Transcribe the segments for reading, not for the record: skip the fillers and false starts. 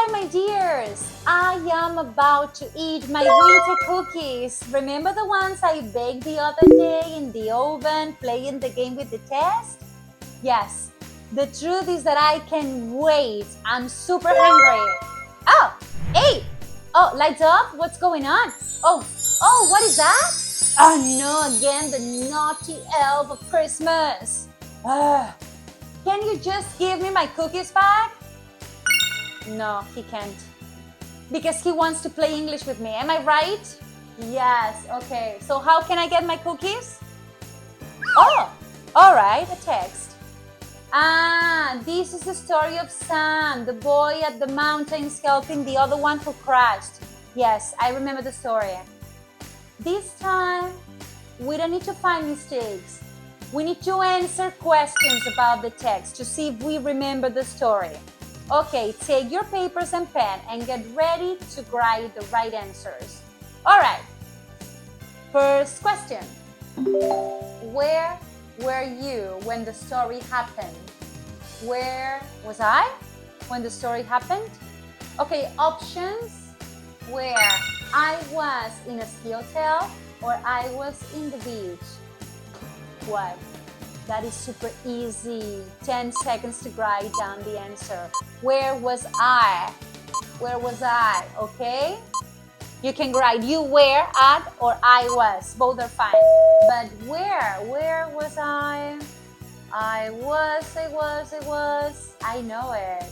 Hi, my dears! I am about to eat my winter cookies. Remember the ones I baked the other day in the oven, playing the game with the test? Yes, the truth is that I can wait. I'm super hungry. Oh, hey! Oh, lights off? What's going on? Oh, what is that? Oh no, again, the naughty elf of Christmas. Can you just give me my cookies back? No, he can't. Because he wants to play English with me. Am I right? Yes, okay. So how can I get my cookies? Oh, all right, a text. This is the story of Sam, the boy at the mountains helping the other one who crashed. Yes, I remember the story. This time, we don't need to find mistakes. We need to answer questions about the text to see if we remember the story. Okay, take your papers and pen and get ready to write the right answers. All right. First question. Where were you when the story happened? Where was I when the story happened? Okay, options. Where? I was in a ski hotel or I was in the beach. What? That is super easy. 10 seconds to write down the answer. Where was I? Where was I? Okay? You can write you were at or I was. Both are fine. But where? Where was I? I was. I know it.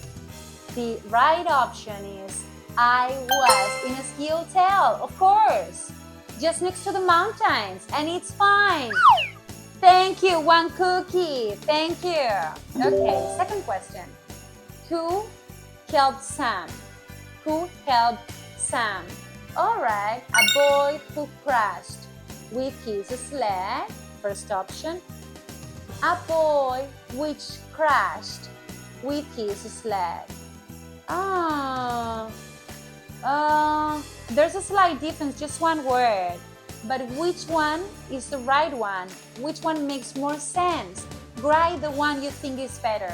The right option is I was in a ski hotel, of course. Just next to the mountains, and it's fine. Thank you, one cookie. Thank you. Okay, second question. Who helped Sam? Who helped Sam? All right, a boy who crashed with his sled. First option. A boy which crashed with his sled. There's a slight difference, just one word. But which one is the right one? Which one makes more sense? Write the one you think is better.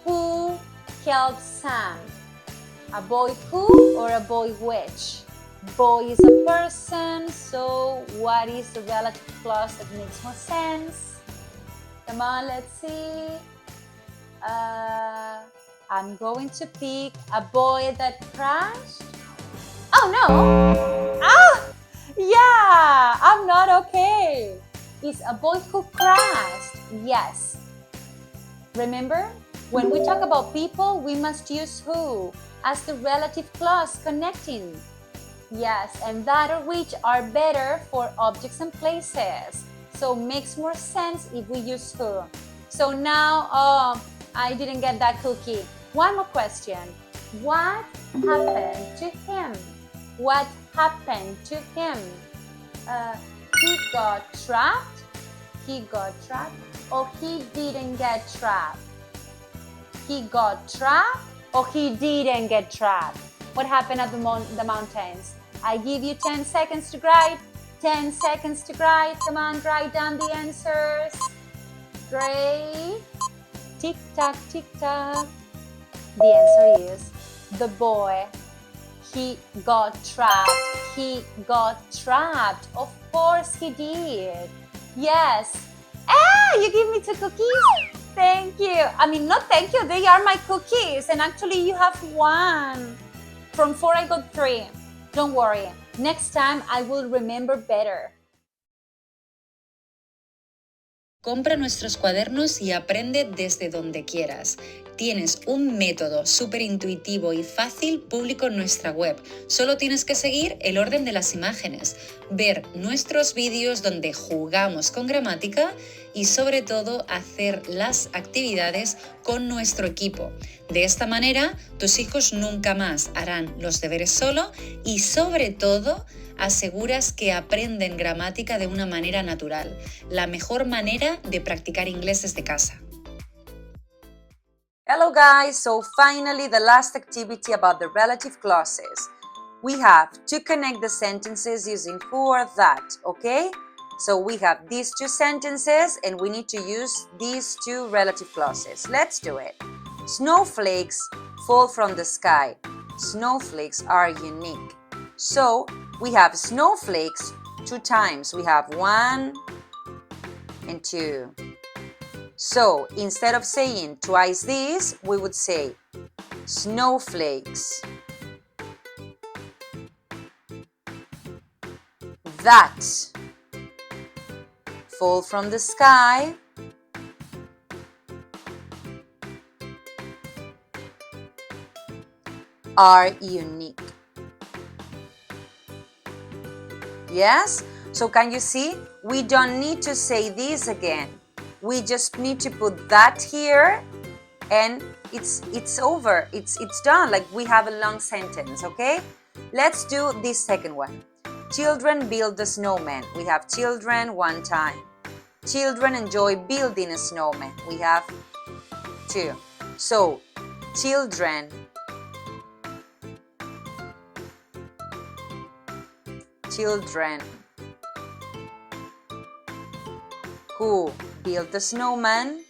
Who helped Sam? A boy who or a boy which? Boy is a person, so what is the relative clause that makes more sense? Come on, let's see. I'm going to pick a boy that crashed. Oh no! Yeah, I'm not okay. It's a boy who crashed. Yes. Remember, when we talk about people, we must use who as the relative clause connecting. Yes, and that or which are better for objects and places. So makes more sense if we use who. So now, I didn't get that cookie. One more question. What happened to him? What happened to him? He got trapped? He got trapped? Or he didn't get trapped? He got trapped? Or he didn't get trapped? What happened at the mountains? I give you 10 seconds to write. 10 seconds to write. Come on, write down the answers. Great. Tick tock, tick tock. The answer is the boy. He got trapped. He got trapped. Of course he did. Yes. You give me 2 cookies? Thank you. I mean, not thank you. They are my cookies. And actually you have 1. From 4 I got 3. Don't worry. Next time I will remember better. Compra nuestros cuadernos y aprende desde donde quieras. Tienes un método súper intuitivo y fácil público en nuestra web. Solo tienes que seguir el orden de las imágenes, ver nuestros vídeos donde jugamos con gramática y sobre todo hacer las actividades con nuestro equipo. De esta manera, tus hijos nunca más harán los deberes solo y sobre todo aseguras que aprenden gramática de una manera natural, la mejor manera de practicar inglés desde casa. Hello guys, so finally the last activity about the relative clauses. We have to connect the sentences using who or that, okay? So we have these 2 sentences and we need to use these 2 relative clauses. Let's do it. Snowflakes fall from the sky. Snowflakes are unique. So we have snowflakes 2 times. We have 1 and 2. So instead of saying twice this, we would say snowflakes that fall from the sky are unique. Yes? So can you see? We don't need to say this again. We just need to put that here and it's over. It's done. Like we have a long sentence, okay? Let's do this second one. Children build a snowman. We have children 1 time. Children enjoy building a snowman. We have 2. So, children who build a snowman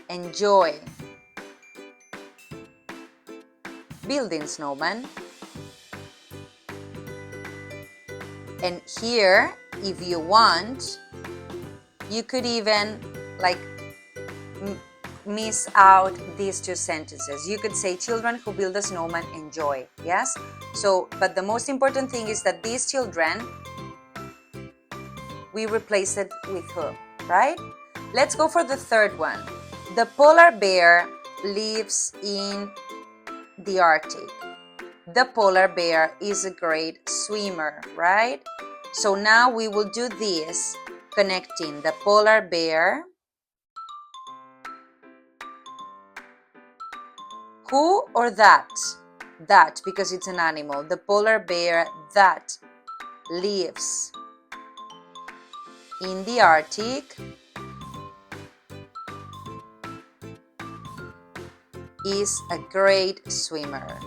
enjoy building snowman. And here, if you want, you could even like miss out these 2 sentences. You could say children who build a snowman enjoy. Yes? So, but the most important thing is that these children, we replace it with who, right? Let's go for the third one. The polar bear lives in the Arctic. The polar bear is a great swimmer, right? So now we will do this, connecting the polar bear, who or that? That, because it's an animal. The polar bear that lives in the Arctic is a great swimmer.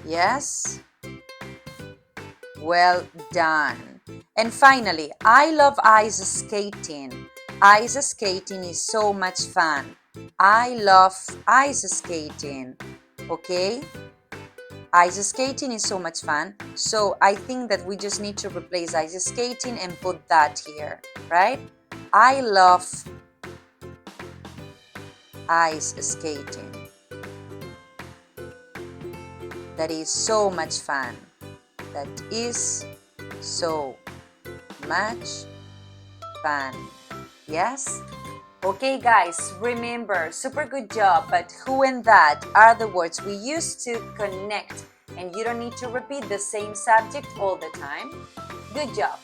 Yes? Well done. And finally, I love ice skating. Ice skating is so much fun. I love ice skating. Okay? Ice skating is so much fun. So I think that we just need to replace ice skating and put that here, right? I love ice skating. That is so much fun. That is so much fun. Yes? Okay guys, remember, super good job, but who and that are the words we use to connect, and you don't need to repeat the same subject all the time. Good job.